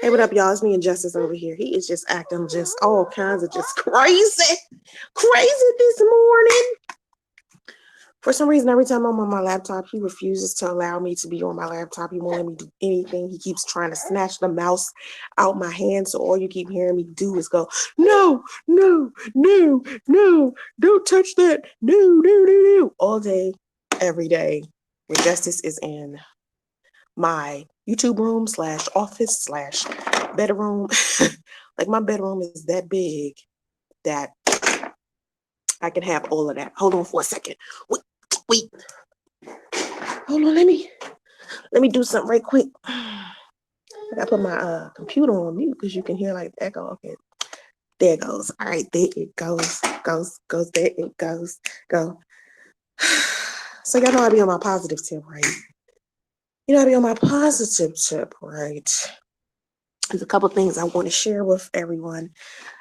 Hey, what up, y'all? It's me and Justice over here. He is just acting just all kinds of just crazy this morning. For some reason, every time I'm on my laptop, he refuses to allow me to be on my laptop. He won't let me do anything. He keeps trying to snatch the mouse out my hand. So all you keep hearing me do is go, no, no, no, no, don't touch that. No, no, no, no. All day, every day, when Justice is in my YouTube room / office / bedroom. Like my bedroom is that big that I can have all of that. Hold on for a second. Wait. Hold on, let me do something right quick. I gotta put my computer on mute because you can hear like the echo. Okay. There it goes. All right, there it goes. There it goes. Go. So y'all know I be on my positive tip, right? You know I be on my positive tip, right? There's a couple things I want to share with everyone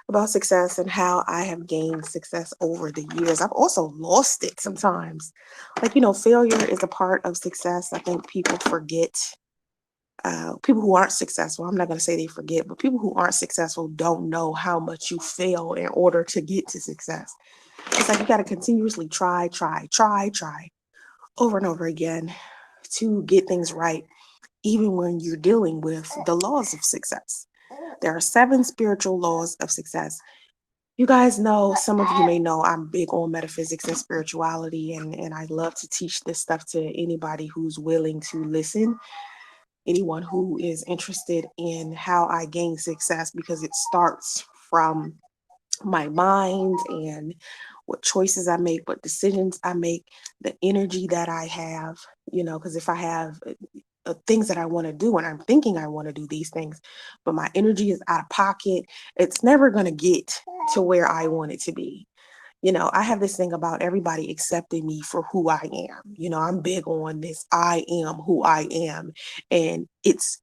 about success and how I have gained success over the years. I've also lost it sometimes. Like, failure is a part of success. I think people forget. People who aren't successful, I'm not going to say they forget, but people who aren't successful don't know how much you fail in order to get to success. It's like you got to continuously try over and over again to get things right, even when you're dealing with the laws of success. There are 7 spiritual laws of success. You guys know, some of you may know, I'm big on metaphysics and spirituality, and I love to teach this stuff to anybody who's willing to listen, anyone who is interested in how I gain success, because it starts from my mind and what choices I make, what decisions I make, the energy that I have, because if I have things that I want to do and I'm thinking I want to do these things, but my energy is out of pocket, it's never going to get to where I want it to be. I have this thing about everybody accepting me for who I am. I'm big on this. I am who I am. And it's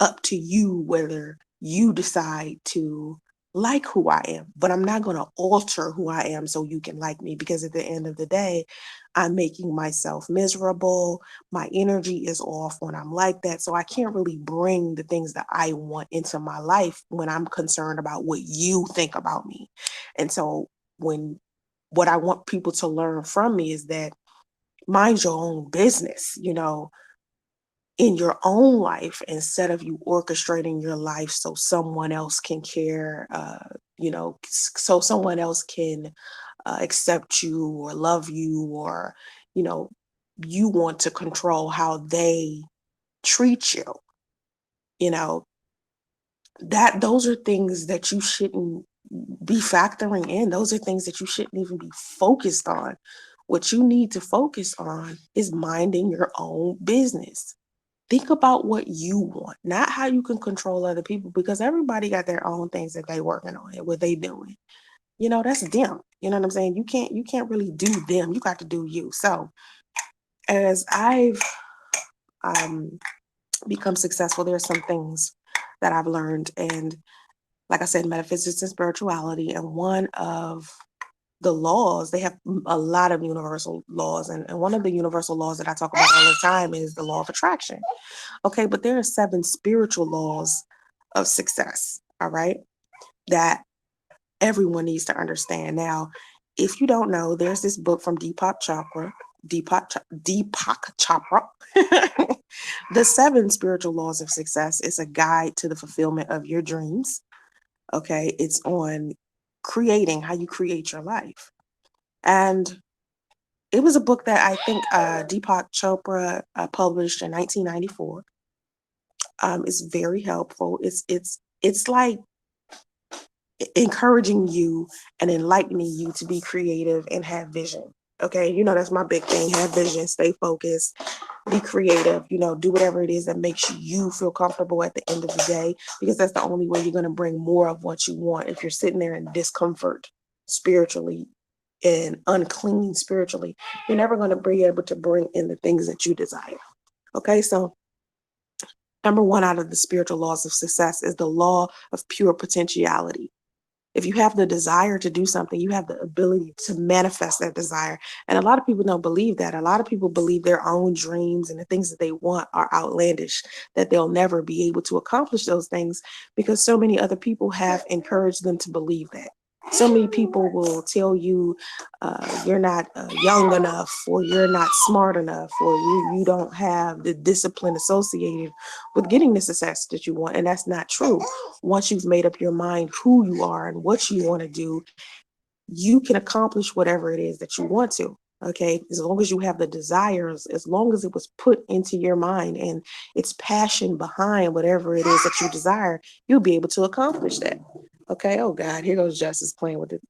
up to you whether you decide to like who I am, but I'm not going to alter who I am so you can like me, because at the end of the day, I'm making myself miserable. My energy is off when I'm like that. So I can't really bring the things that I want into my life when I'm concerned about what you think about me. And so what I want people to learn from me is that mind your own business, in your own life, instead of you orchestrating your life so someone else can care, so someone else can accept you or love you, or, you know, you want to control how they treat you, you know, that those are things that you shouldn't be factoring in. Those are things that you shouldn't even be focused on. What you need to focus on is minding your own business. Think about what you want, not how you can control other people, because everybody got their own things that they working on and what they doing. That's them. You know what I'm saying? You can't really do them. You got to do you. So as I've become successful, there are some things that I've learned. And like I said, metaphysics and spirituality. And one of the laws, they have a lot of universal laws. And one of the universal laws that I talk about all the time is the law of attraction. Okay, but there are 7 spiritual laws of success, all right, that everyone needs to understand. Now, if you don't know, there's this book from Deepak Chopra. The 7 spiritual laws of success is a guide to the fulfillment of your dreams. Okay, it's on creating how you create your life. And it was a book that I think Deepak Chopra published in 1994. It's very helpful. It's like encouraging you and enlightening you to be creative and have vision. Okay, that's my big thing. Have vision, stay focused, be creative, do whatever it is that makes you feel comfortable at the end of the day, because that's the only way you're going to bring more of what you want. If you're sitting there in discomfort spiritually and unclean spiritually, you're never going to be able to bring in the things that you desire. Okay, so number 1 out of the spiritual laws of success is the law of pure potentiality. If you have the desire to do something, you have the ability to manifest that desire. And a lot of people don't believe that. A lot of people believe their own dreams and the things that they want are outlandish, that they'll never be able to accomplish those things because so many other people have encouraged them to believe that. So many people will tell you you're not young enough, or you're not smart enough, or you don't have the discipline associated with getting the success that you want. And that's not true. Once you've made up your mind who you are and what you want to do, you can accomplish whatever it is that you want to. Okay, as long as you have the desires, as long as it was put into your mind and it's passion behind whatever it is that you desire, you'll be able to accomplish that. Okay, oh God, here goes Justice playing with it.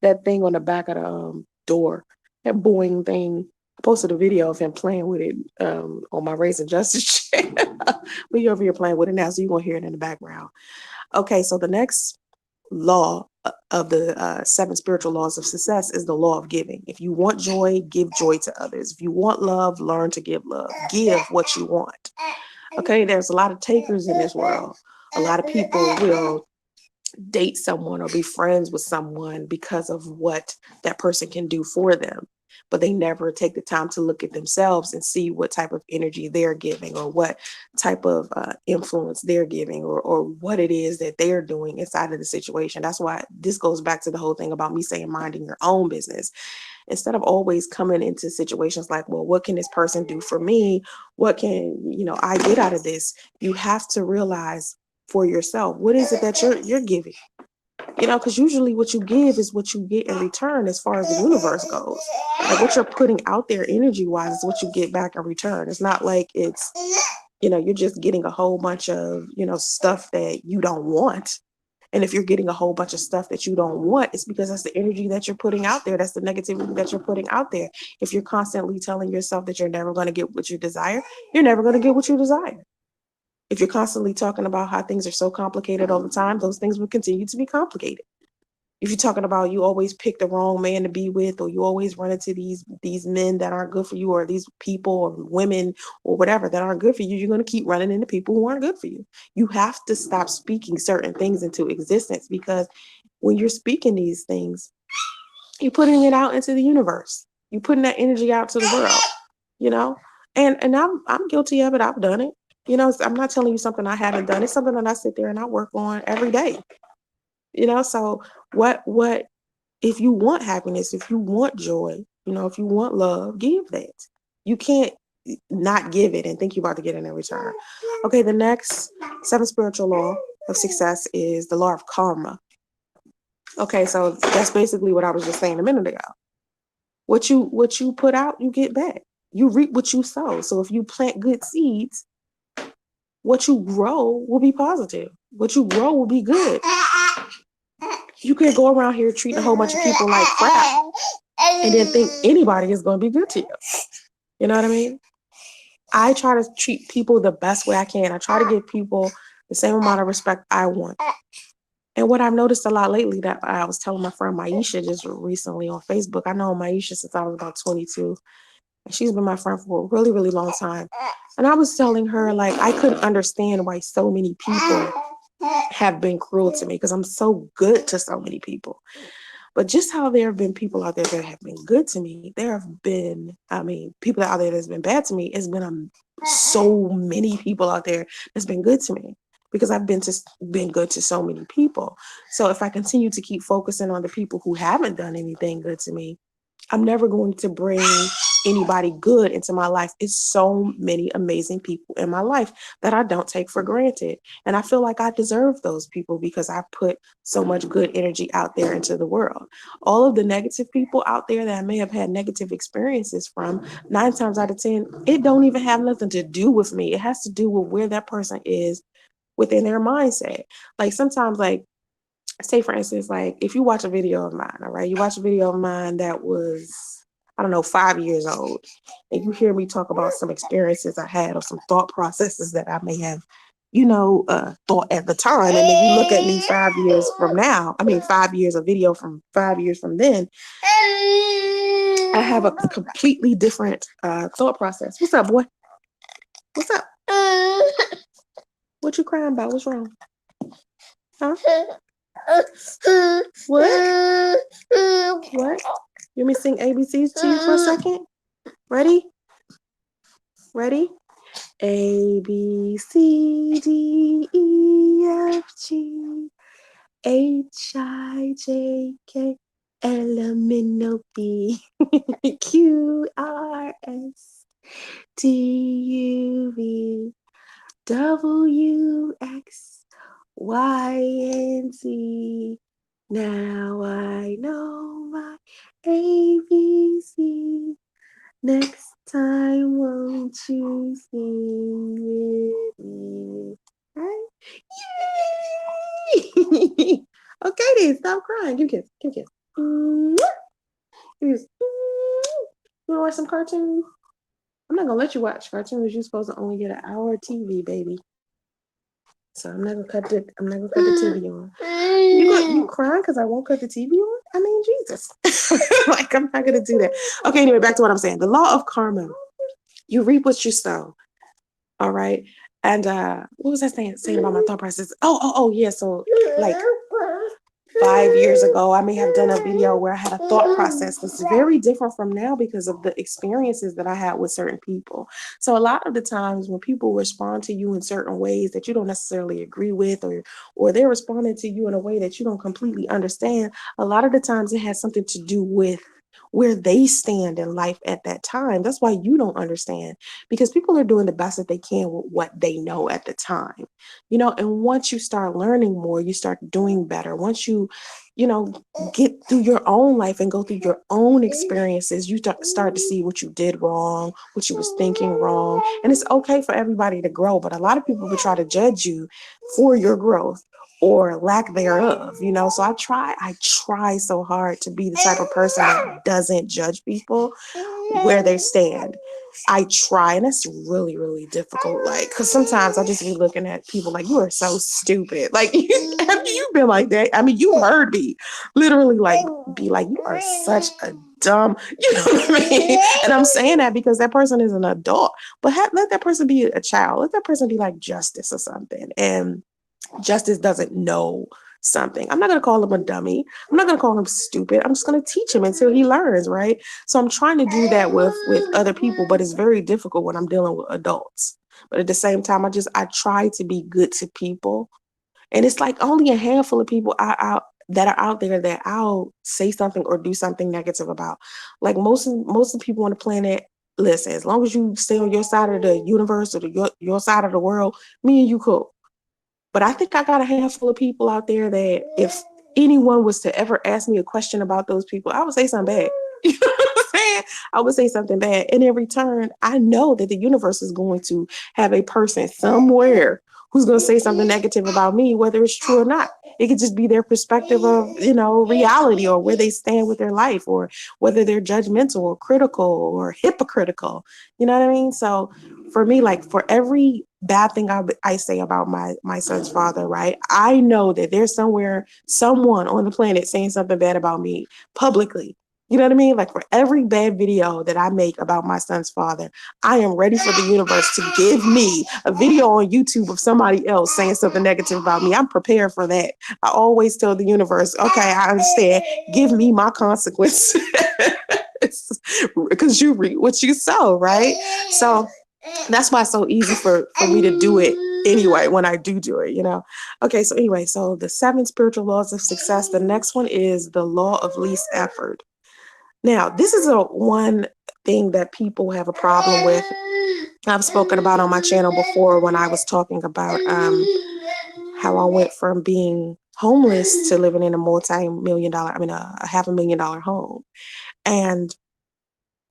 That thing on the back of the door, that Boeing thing. I posted a video of him playing with it on my Race and Justice channel. But you're over here playing with it now, so you're going to hear it in the background. Okay, so the next law of the 7 spiritual laws of success is the law of giving. If you want joy, give joy to others. If you want love, learn to give love. Give what you want. Okay, there's a lot of takers in this world. A lot of people will date someone or be friends with someone because of what that person can do for them, but they never take the time to look at themselves and see what type of energy they're giving, or what type of influence they're giving, or what it is that they're doing inside of the situation. That's why this goes back to the whole thing about me saying minding your own business. Instead of always coming into situations like, well, what can this person do for me? What can, I get out of this? You have to realize for yourself, what is it that you're giving? Because usually what you give is what you get in return as far as the universe goes. Like what you're putting out there energy wise is what you get back in return. It's not like it's, you're just getting a whole bunch of, stuff that you don't want. And if you're getting a whole bunch of stuff that you don't want, it's because that's the energy that you're putting out there. That's the negativity that you're putting out there. If you're constantly telling yourself that you're never going to get what you desire, you're never going to get what you desire. If you're constantly talking about how things are so complicated all the time, those things will continue to be complicated. If you're talking about you always pick the wrong man to be with, or you always run into these men that aren't good for you, or these people or women or whatever that aren't good for you, you're going to keep running into people who aren't good for you. You have to stop speaking certain things into existence, because when you're speaking these things, you're putting it out into the universe. You're putting that energy out to the world, and I'm guilty of it. I've done it. I'm not telling you something I haven't done. It's something that I sit there and I work on every day. So what if you want happiness, if you want joy, if you want love, give that. You can't not give it and think you're about to get it in return. Okay, the next 7 spiritual law of success is the law of karma. Okay, so that's basically what I was just saying a minute ago. What you put out, you get back. You reap what you sow. So if you plant good seeds, what you grow will be positive. What you grow will be good. You can't go around here treating a whole bunch of people like crap and then think anybody is going to be good to you. You know what I mean? I try to treat people the best way I can. I try to give people the same amount of respect I want. And what I've noticed a lot lately, that I was telling my friend Maisha just recently on Facebook. I know Maisha since I was about 22. And she's been my friend for a really, really long time. And I was telling her, like, I couldn't understand why so many people have been cruel to me, because I'm so good to so many people. But just how there have been people out there that have been good to me, there have been, people out there that's been bad to me. It's been so many people out there that's been good to me, because I've been good to so many people. So if I continue to keep focusing on the people who haven't done anything good to me, I'm never going to bring anybody good into my life. It's so many amazing people in my life that I don't take for granted. And I feel like I deserve those people because I put so much good energy out there into the world. All of the negative people out there that I may have had negative experiences from, 9 times out of 10, it don't even have nothing to do with me. It has to do with where that person is within their mindset. Like sometimes, like, say for instance, like if you watch a video of mine, all right, you watch a video of mine that was, I don't know, 5 years old, and you hear me talk about some experiences I had or some thought processes that I may have, thought at the time, and then you look at me 5 years from now, 5 years of video from 5 years from then, I have a completely different thought process. What's up, boy? What's up? What you crying about? What's wrong? Huh? What? What? You want me to sing ABCs to you for a second? Ready? Ready? A, B, C, D, E, F, G, H, I, J, K, L, M, N, O, P, Q, R, S, T, U, V, W, X, Y, and Z. Now I know my ABC. Next time, won't you sing with me? Right? Yay! Okay, then stop crying. Give me a kiss. Give me a kiss. Give me a kiss. You want to watch some cartoons? I'm not gonna let you watch cartoons. You're supposed to only get an hour of TV, baby. So I'm not gonna cut the TV on. You crying because I won't cut the TV on? I mean, Jesus. Like, I'm not gonna do that. Okay, anyway, back to what I'm saying. The law of karma. You reap what you sow. All right. And what was I saying about my thought process? Oh, yeah. So like 5 years ago, I may have done a video where I had a thought process that's very different from now because of the experiences that I had with certain people. So a lot of the times when people respond to you in certain ways that you don't necessarily agree with, or they're responding to you in a way that you don't completely understand, a lot of the times it has something to do with where they stand in life at that time. That's why you don't understand, because people are doing the best that they can with what they know at the time, and once you start learning more, you start doing better. Once you get through your own life and go through your own experiences, you start to see what you did wrong, what you was thinking wrong. And it's okay for everybody to grow, but a lot of people will try to judge you for your growth or lack thereof, so I try so hard to be the type of person that doesn't judge people where they stand. I try, and it's really, really difficult. Like, because sometimes I just be looking at people like, you are so stupid. Like, have you been like that? I mean, you heard me literally like be like, you are such a dumb, you know what I mean? And I'm saying that because that person is an adult, but let that person be a child. Let that person be like Justice or something. And Justice doesn't know something. I'm not going to call him a dummy. I'm not going to call him stupid. I'm just going to teach him until he learns, right? So I'm trying to do that with other people, but it's very difficult when I'm dealing with adults. But at the same time, I try to be good to people. And it's like only a handful of people that are out there that I'll say something or do something negative about. Like most of the people on the planet, listen, as long as you stay on your side of the universe or your side of the world, me and you cool. But I think I got a handful of people out there that if anyone was to ever ask me a question about those people, I would say something bad. You know what I'm saying? I would say something bad. And in return, I know that the universe is going to have a person somewhere who's going to say something negative about me, whether it's true or not. It could just be their perspective of, reality, or where they stand with their life, or whether they're judgmental or critical or hypocritical. You know what I mean? So for me, like, for every bad thing I say about my son's father, right? I know that there's someone on the planet saying something bad about me publicly. You know what I mean? Like, for every bad video that I make about my son's father, I am ready for the universe to give me a video on YouTube of somebody else saying something negative about me. I'm prepared for that. I always tell the universe, okay, I understand. Give me my consequence. Because you reap what you sow, right? So that's why it's so easy for me to do it anyway when I do it. Okay, so anyway, so the 7 spiritual laws of success. The next one is the law of least effort. Now, this is one thing that people have a problem with. I've spoken about on my channel before when I was talking about how I went from being homeless to living in a a $500,000 home. And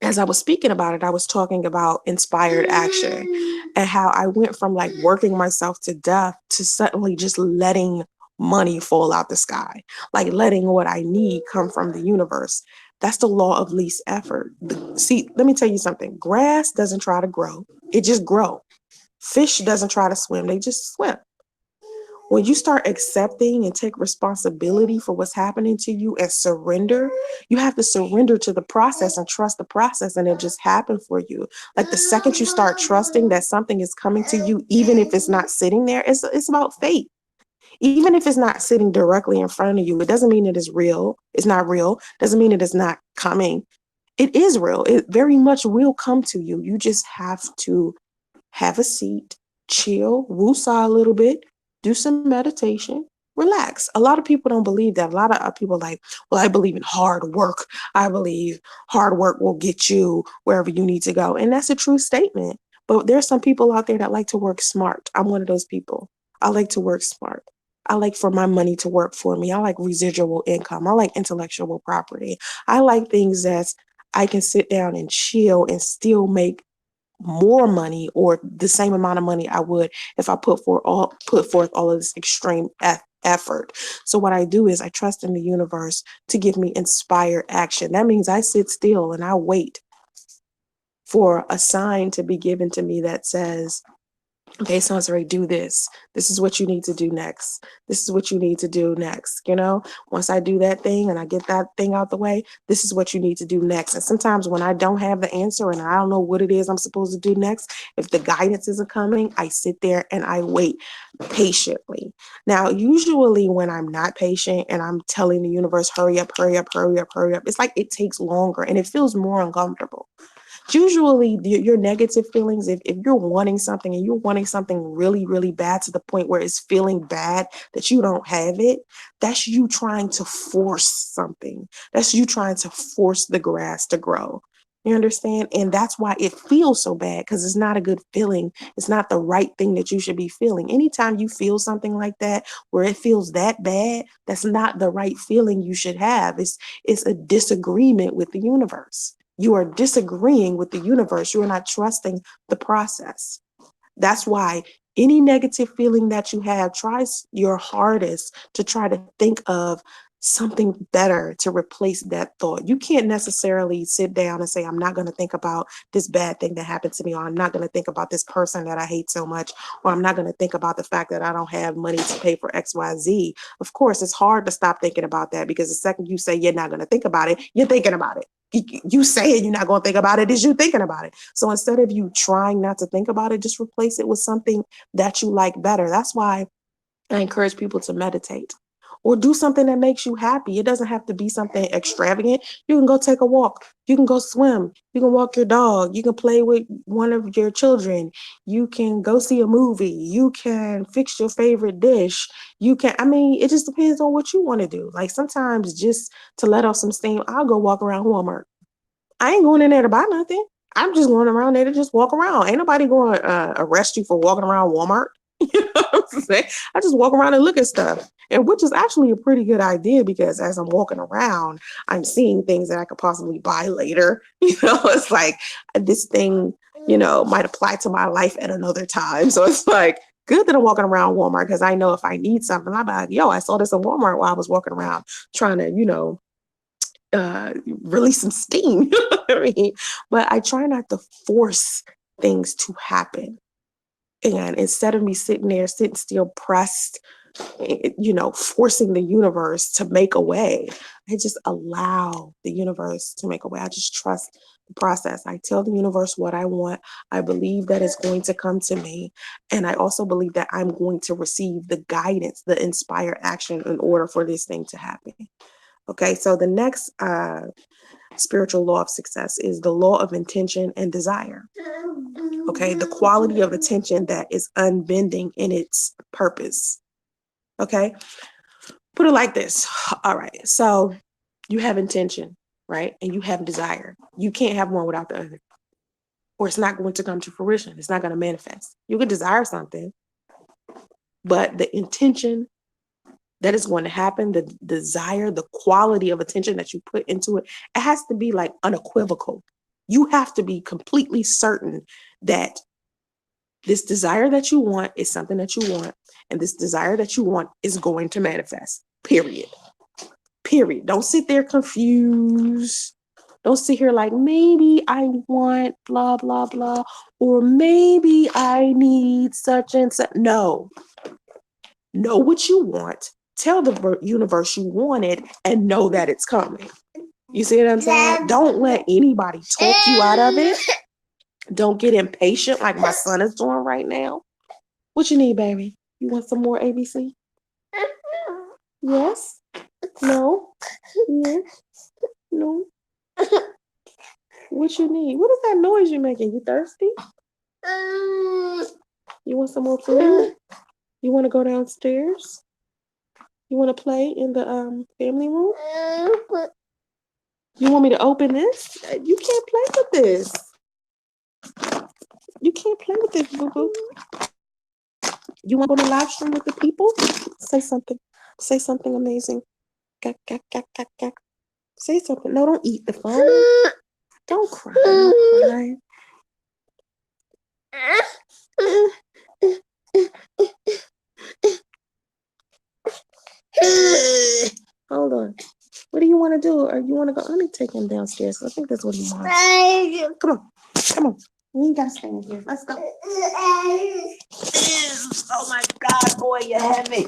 as I was speaking about it, I was talking about inspired action and how I went from like working myself to death to suddenly just letting money fall out the sky, like letting what I need come from the universe. That's the law of least effort. See, let me tell you something. Grass doesn't try to grow. It just grows. Fish doesn't try to swim. They just swim. When you start accepting and take responsibility for what's happening to you and surrender, you have to surrender to the process and trust the process, and it just happened for you. Like, the second you start trusting that something is coming to you, even if it's not sitting there, it's about faith. Even if it's not sitting directly in front of you, it doesn't mean it is real. It's not real. Doesn't mean it is not coming. It is real. It very much will come to you. You just have to have a seat, chill, woosah a little bit, do some meditation, relax. A lot of people don't believe that. A lot of people are like, well, I believe in hard work. I believe hard work will get you wherever you need to go. And that's a true statement. But there's some people out there that like to work smart. I'm one of those people. I like to work smart. I like for my money to work for me. I like residual income. I like intellectual property. I like things that I can sit down and chill and still make more money or the same amount of money I would if I put forth all of this extreme effort. So what I do is I trust in the universe to give me inspired action. That means I sit still and I wait for a sign to be given to me that says, okay, Soncerae, do this. This is what you need to do next. This is what you need to do next. Once I do that thing and I get that thing out the way, this is what you need to do next. And sometimes when I don't have the answer and I don't know what it is I'm supposed to do next, if the guidance isn't coming, I sit there and I wait patiently. Now, usually when I'm not patient and I'm telling the universe, hurry up, hurry up, hurry up, hurry up, it's like it takes longer and it feels more uncomfortable. Usually your negative feelings, if you're wanting something and you're wanting something really, really bad to the point where it's feeling bad that you don't have it, that's you trying to force something. That's you trying to force the grass to grow. You understand? And that's why it feels so bad, because it's not a good feeling. It's not the right thing that you should be feeling. Anytime you feel something like that, where it feels that bad, that's not the right feeling you should have. It's a disagreement with the universe. You are disagreeing with the universe. You are not trusting the process. That's why any negative feeling that you have, try your hardest to try to think of something better to replace that thought. You can't necessarily sit down and say, I'm not going to think about this bad thing that happened to me, or I'm not going to think about this person that I hate so much, or I'm not going to think about the fact that I don't have money to pay for XYZ. Of course, it's hard to stop thinking about that, because the second you say you're not going to think about it, you're thinking about it. You saying you're not going to think about it is you thinking about it. So instead of you trying not to think about it, just replace it with something that you like better. That's why I encourage people to meditate or do something that makes you happy. It doesn't have to be something extravagant. You can go take a walk. You can go swim. You can walk your dog. You can play with one of your children. You can go see a movie. You can fix your favorite dish. It just depends on what you want to do. Like sometimes just to let off some steam, I'll go walk around Walmart. I ain't going in there to buy nothing. I'm just going around there to just walk around. Ain't nobody going to arrest you for walking around Walmart. You know what I'm saying? I just walk around and look at stuff. And which is actually a pretty good idea, because as I'm walking around, I'm seeing things that I could possibly buy later. It's like this thing, might apply to my life at another time. So it's like good that I'm walking around Walmart, because I know if I need something, I'm like, yo, I saw this in Walmart while I was walking around trying to, release some steam. But I try not to force things to happen. And instead of me sitting still pressed, forcing the universe to make a way, I just allow the universe to make a way. I just trust the process. I tell the universe what I want. I believe that it's going to come to me. And I also believe that I'm going to receive the guidance, the inspired action in order for this thing to happen. Okay, so the next spiritual law of success is the law of intention and desire. Okay, the quality of attention that is unbending in its purpose. Okay, put it like this. All right, so you have intention, right? And you have desire. You can't have one without the other, or it's not going to come to fruition. It's not going to manifest. You can desire something, but the intention that is going to happen, the desire, the quality of attention that you put into it, it has to be like unequivocal. You have to be completely certain that this desire that you want is something that you want, and this desire that you want is going to manifest, period. Period. Don't sit there confused. Don't sit here like, maybe I want blah, blah, blah, or maybe I need such and such. No. Know what you want. Tell the universe you want it, and know that it's coming. You see what I'm saying? Don't let anybody talk you out of it. Don't get impatient like my son is doing right now. What you need, baby? You want some more ABC? Yes? No? Yes? No? What you need? What is that noise you're making? You thirsty? You want some more food? You want to go downstairs? You want to play in the family room? You want me to open this? You can't play with this. You can't play with this, boo boo. You want to go to live stream with the people? Say something. Say something amazing. Gak, gak, gak, gak, gak. Say something. No, don't eat the phone. Don't cry. Don't cry. Hold on. What do you want to do? Or you want to go? Let me take him downstairs. I think that's what he wants. Come on. Come on. We ain't got to stay in here. Let's go. Oh my God, boy, you heavy.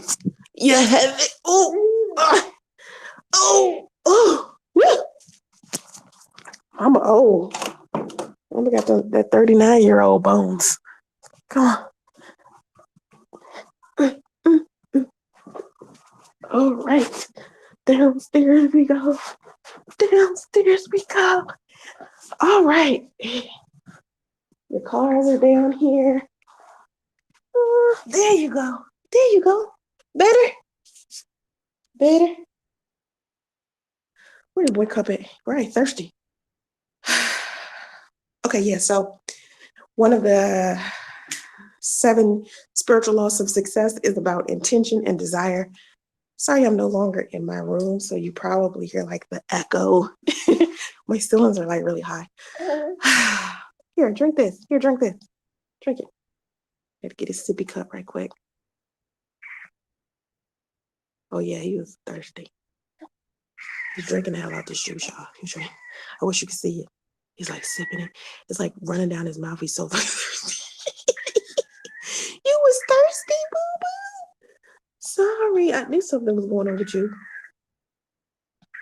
You heavy. Oh. Oh. Oh. I'm old. I got that 39-year-old bones. Come on. All right. Downstairs we go. Downstairs we go. All right. The cars are down here. There you go. There you go. Better? Better? Where the boy cup at? Right, thirsty. Okay, yeah, so one of the 7 spiritual laws of success is about intention and desire. Sorry, I'm no longer in my room, so you probably hear like the echo. My ceilings are like really high. Here, drink this. Here, drink this. Drink it. Gotta get his sippy cup right quick. Oh yeah, he was thirsty. He's drinking the hell out this juice, y'all. I wish you could see it. He's like sipping it. It's like running down his mouth. He's so thirsty. You was thirsty, boo-boo. Sorry, I knew something was going on with you.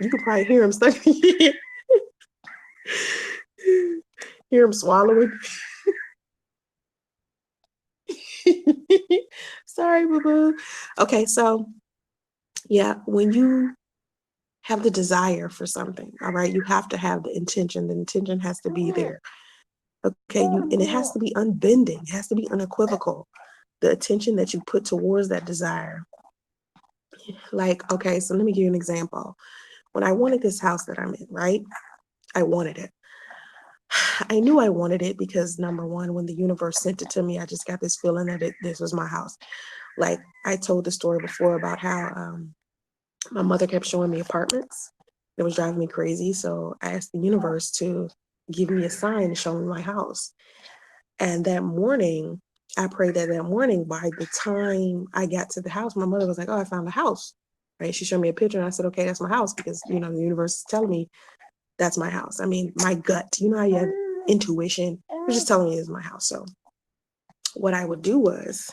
You could probably hear him hear him swallowing. Sorry, boo-boo. Okay, so yeah, when you have the desire for something, all right, you have to have the intention. The intention has to be there. Okay, and it has to be unbending. It has to be unequivocal. The attention that you put towards that desire. Like, okay, so let me give you an example. When I wanted this house that I'm in, right? I wanted it. I knew I wanted it because number one, when the universe sent it to me, I just got this feeling that this was my house. Like I told the story before about how my mother kept showing me apartments. It was driving me crazy. So I asked the universe to give me a sign to show me my house. And that morning, I prayed that morning, by the time I got to the house, my mother was like, oh, I found a house. Right? She showed me a picture and I said, okay, that's my house because, the universe is telling me that's my house. I mean, my gut, how you have intuition. It was just telling me it's my house. So what I would do was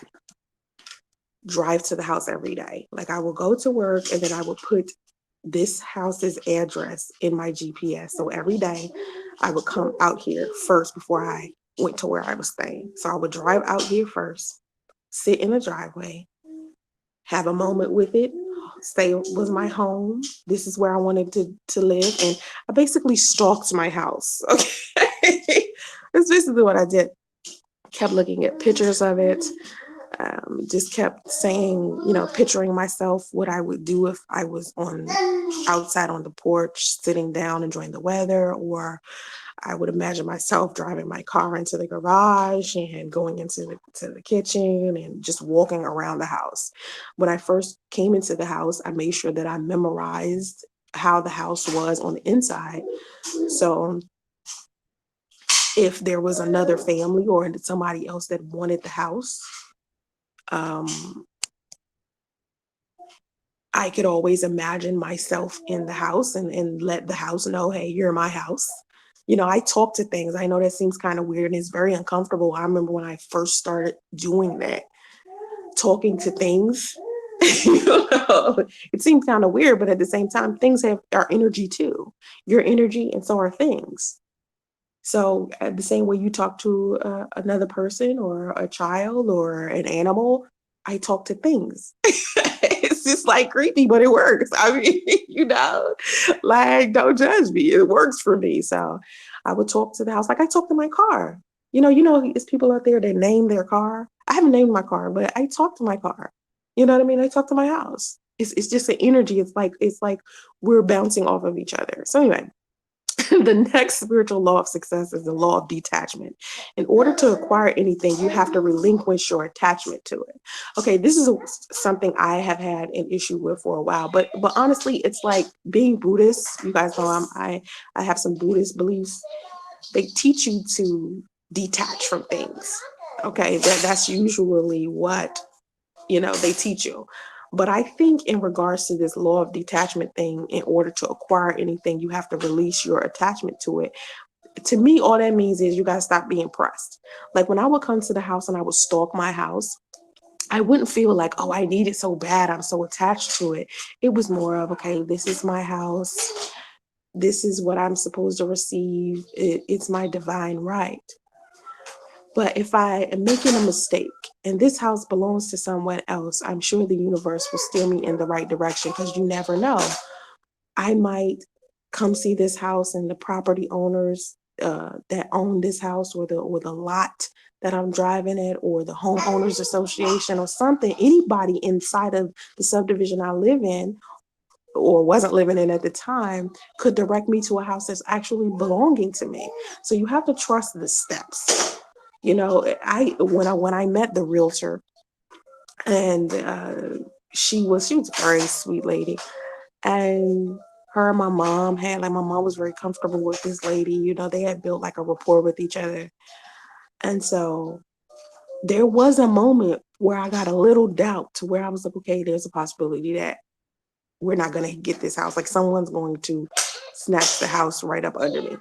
drive to the house every day. Like I would go to work and then I would put this house's address in my GPS. So every day I would come out here first before I went to where I was staying. So I would drive out here first, sit in the driveway, have a moment with it, say it was my home. This is where I wanted to live. And I basically stalked my house. Okay. That's basically what I did. Kept looking at pictures of it. Just kept saying, picturing myself, what I would do if I was outside on the porch, sitting down, enjoying the weather, or I would imagine myself driving my car into the garage and going into the kitchen and just walking around the house. When I first came into the house, I made sure that I memorized how the house was on the inside. So if there was another family or somebody else that wanted the house, I could always imagine myself in the house and let the house know, hey, you're my house. I talk to things. I know that seems kind of weird and it's very uncomfortable. I remember when I first started doing that, talking to things. It seems kind of weird, but at the same time, things are energy too. Your energy, and so are things. So the same way you talk to another person or a child or an animal, I talk to things. it's like creepy, but it works. I mean, like, don't judge me. It works for me. So I would talk to the house like I talk to my car. It's people out there that name their car. I haven't named my car, but I talk to my car. You know what I mean? I talk to my house. It's just an energy. It's like we're bouncing off of each other. So anyway, the next spiritual law of success is the law of detachment. In order to acquire anything, you have to relinquish your attachment to it. Okay, this is something I have had an issue with for a while, but honestly, it's like being Buddhist. You guys know I have some Buddhist beliefs. They teach you to detach from things. Okay, that's usually what they teach you. But I think in regards to this law of detachment thing, in order to acquire anything, you have to release your attachment to it. To me, all that means is you got to stop being pressed. Like when I would come to the house and I would stalk my house, I wouldn't feel like, oh, I need it so bad, I'm so attached to it. It was more of, okay, this is my house. This is what I'm supposed to receive. It's my divine right. But if I am making a mistake and this house belongs to someone else, I'm sure the universe will steer me in the right direction, because you never know. I might come see this house and the property owners that own this house, or the lot that I'm driving at, or the homeowners association or something, anybody inside of the subdivision I live in or wasn't living in at the time could direct me to a house that's actually belonging to me. So you have to trust the steps. When I met the realtor, and she was a very sweet lady, and her and my mom my mom was very comfortable with this lady. They had built like a rapport with each other. And so there was a moment where I got a little doubt, to where I was like, okay, there's a possibility that we're not going to get this house. Like someone's going to snatch the house right up under me,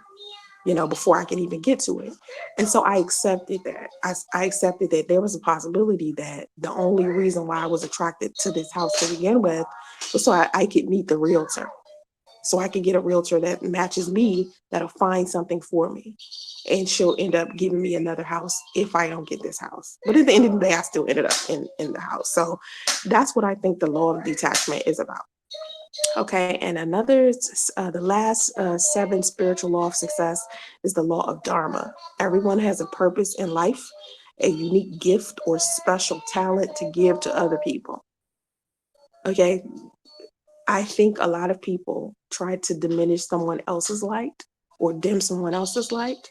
before I can even get to it. And so I accepted that. I accepted that there was a possibility that the only reason why I was attracted to this house to begin with was so I could meet the realtor. So I could get a realtor that matches me, that'll find something for me. And she'll end up giving me another house if I don't get this house. But at the end of the day, I still ended up in the house. So that's what I think the law of detachment is about. Okay, and the last seven spiritual law of success is the law of Dharma. Everyone has a purpose in life, a unique gift or special talent to give to other people. Okay, I think a lot of people try to diminish someone else's light or dim someone else's light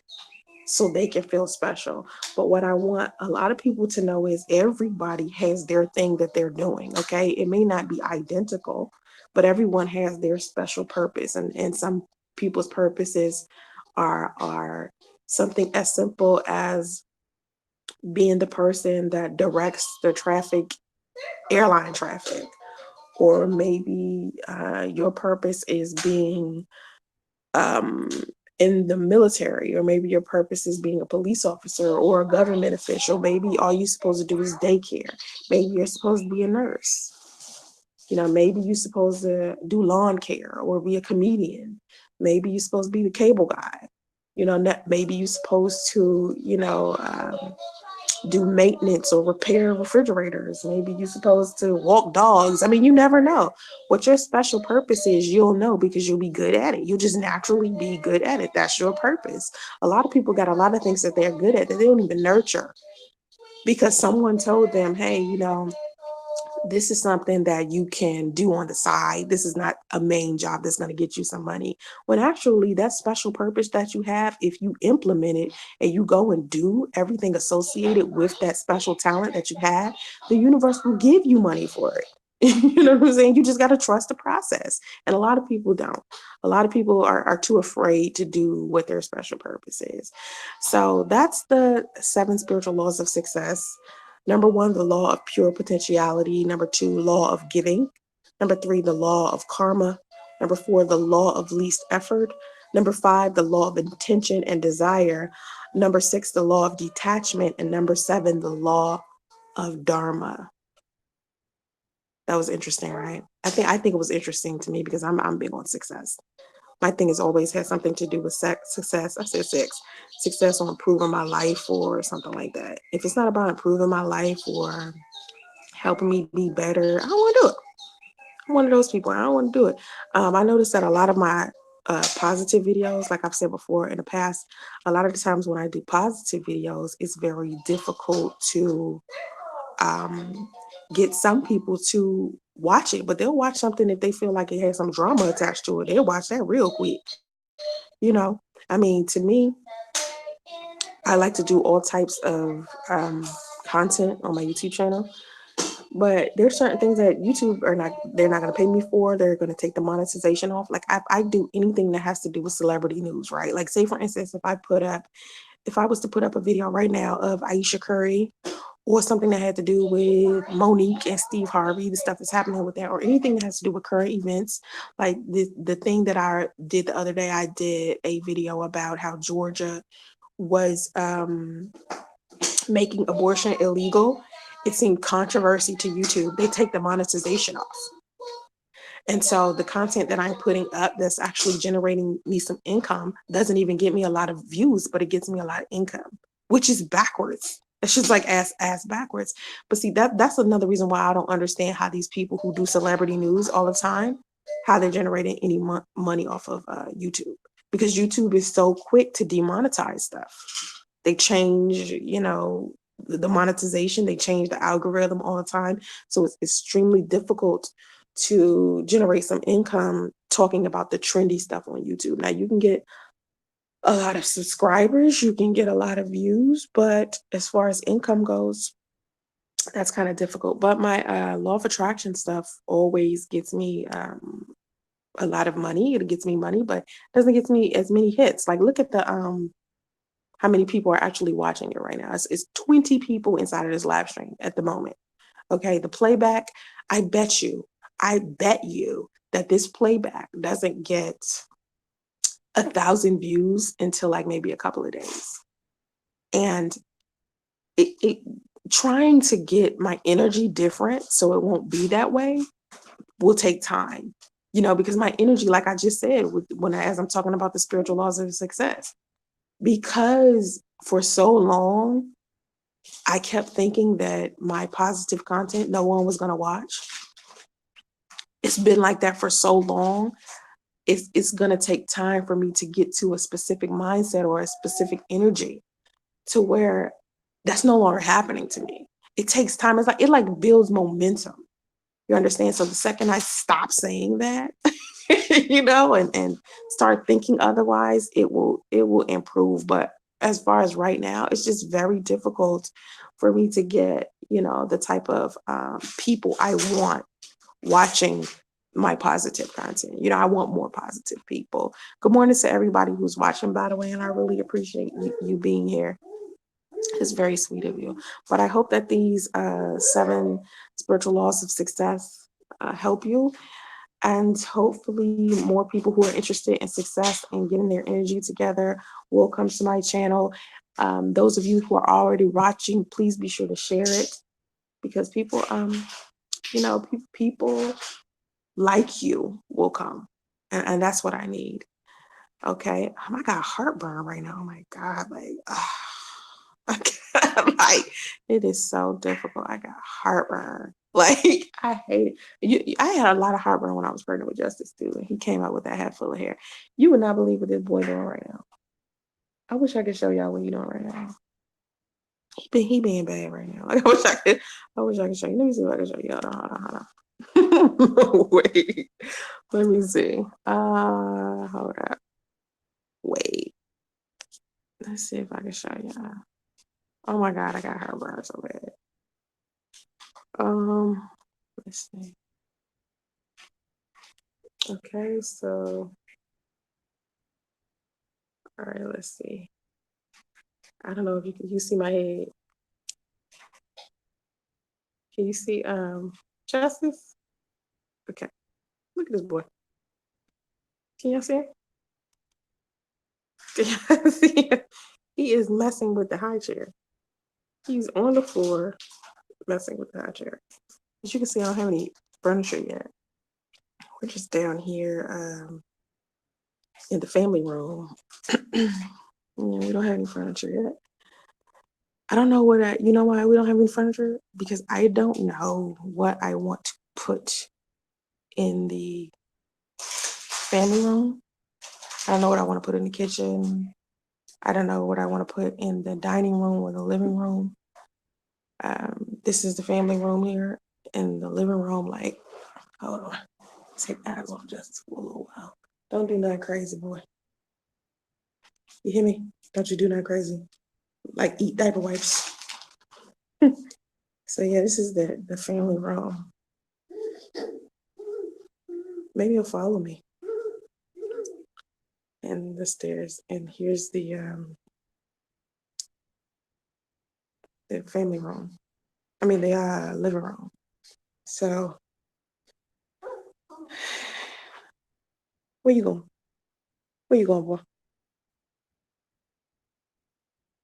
so they can feel special. But what I want a lot of people to know is everybody has their thing that they're doing, okay? It may not be identical, but everyone has their special purpose. And some people's purposes are something as simple as being the person that directs the airline traffic. Or maybe your purpose is being um, in the military, or maybe your purpose is being a police officer or a government official. Maybe all you're supposed to do is daycare. Maybe you're supposed to be a nurse. Maybe you're supposed to do lawn care or be a comedian. Maybe you're supposed to be the cable guy. Maybe you're supposed to, do maintenance or repair refrigerators. Maybe you're supposed to walk dogs. I mean, you never know. What your special purpose is, you'll know, because you'll be good at it. You'll just naturally be good at it. That's your purpose. A lot of people got a lot of things that they're good at that they don't even nurture, because someone told them, hey, this is something that you can do on the side. This is not a main job that's going to get you some money. When actually that special purpose that you have, if you implement it and you go and do everything associated with that special talent that you have, the universe will give you money for it. You know what I'm saying? You just got to trust the process. And a lot of people don't. A lot of people are too afraid to do what their special purpose is. So that's the seven spiritual laws of success. Number one, the law of pure potentiality. Number two, law of giving. Number three, the law of karma. Number four, the law of least effort. Number five, the law of intention and desire. Number six, the law of detachment. And number seven, the law of dharma. That was interesting, right? I think it was interesting to me because I'm big on success. My thing has always had something to do with success. I said success on improving my life or something like that. If it's not about improving my life or helping me be better, I don't want to do it. I'm one of those people. I don't want to do it. I noticed that a lot of my positive videos, like I've said before in the past, a lot of the times when I do positive videos, it's very difficult to um, get some people to watch it, but they'll watch something if they feel like it has some drama attached to it. They'll watch that real quick. You know, I mean, to me, I like to do all types of content on my YouTube channel, but there's certain things that YouTube are not, they're not going to pay me for. They're going to take the monetization off. Like I do anything that has to do with celebrity news, right? Like say for instance, if I was to put up a video right now of Aisha Curry or something that had to do with Monique and Steve Harvey, the stuff that's happening with that, or anything that has to do with current events. Like the thing that I did the other day, I did a video about how Georgia was making abortion illegal. It seemed controversy to YouTube. They take the monetization off. And so the content that I'm putting up that's actually generating me some income doesn't even get me a lot of views, but it gets me a lot of income, which is backwards. It's just like ass backwards. But see, that's another reason why I don't understand how these people who do celebrity news all the time, how they're generating any money off of YouTube. Because YouTube is so quick to demonetize stuff. They change, the monetization, they change the algorithm all the time. So it's extremely difficult to generate some income talking about the trendy stuff on YouTube. Now you can get a lot of subscribers, you can get a lot of views, but as far as income goes, that's kind of difficult. But my law of attraction stuff always gets me a lot of money. It gets me money, but it doesn't get me as many hits. Like look at the how many people are actually watching it right now. It's 20 people inside of this live stream at the moment. Okay, the playback, I bet you that this playback doesn't get 1,000 views until like maybe a couple of days. And it trying to get my energy different so it won't be that way will take time, because my energy, like I just said, as I'm talking about the spiritual laws of success, because for so long, I kept thinking that my positive content, no one was going to watch. It's been like that for so long. It's going to take time for me to get to a specific mindset or a specific energy to where that's no longer happening to me. It takes time. It like builds momentum. You understand? So the second I stop saying that, and start thinking otherwise, it will improve. But as far as right now, it's just very difficult for me to get, the type of people I want watching my positive content. I want more positive people. Good morning to everybody who's watching, by the way, and I really appreciate you being here. It's very sweet of you. But I hope that these 7 spiritual laws of success help you. And hopefully more people who are interested in success and getting their energy together will come to my channel. Those of you who are already watching, please be sure to share it, because people, people like you will come. And that's what I need. Okay. I got heartburn right now. Oh my God. Like it is so difficult. I got heartburn. Like I hate it. I had a lot of heartburn when I was pregnant with Justice too. And he came out with that head full of hair. You would not believe what this boy doing right now. I wish I could show y'all what he doing right now. He being bad right now. Like I wish I could show you. Let me see if I can show you. Hold on. Wait. Let me see. Hold up. Wait. Let's see if I can show y'all. Oh my God, I got heartburn so bad. Let's see. Okay, so all right, let's see. I don't know if you see my head. Can you see Justice? Okay. Look at this boy. Can y'all see it? Can y'all see it? He is messing with the high chair. He's on the floor messing with the high chair. As you can see, I don't have any furniture yet. We're just down here in the family room. We don't have any furniture yet. I don't know you know why we don't have any furniture? Because I don't know what I want to put in the family room. I don't know what I want to put in the kitchen. I don't know what I want to put in the dining room or the living room. This is the family room here. In the living room, like, hold on. Take that off just for a little while. Don't do nothing crazy, boy. You hear me? Don't you do nothing crazy. Like eat diaper wipes. So yeah, this is the family room. Maybe he'll follow me. And the stairs. And here's the family room. I mean the living room. So where you going? Where you going, boy?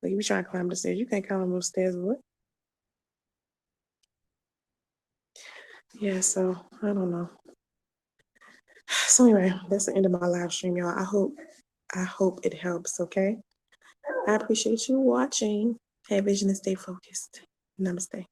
Like you be trying to climb the stairs. You can't climb those stairs, boy. Yeah, so I don't know. So anyway, that's the end of my live stream, y'all. I hope it helps, okay? I appreciate you watching. Have vision and stay focused. Namaste.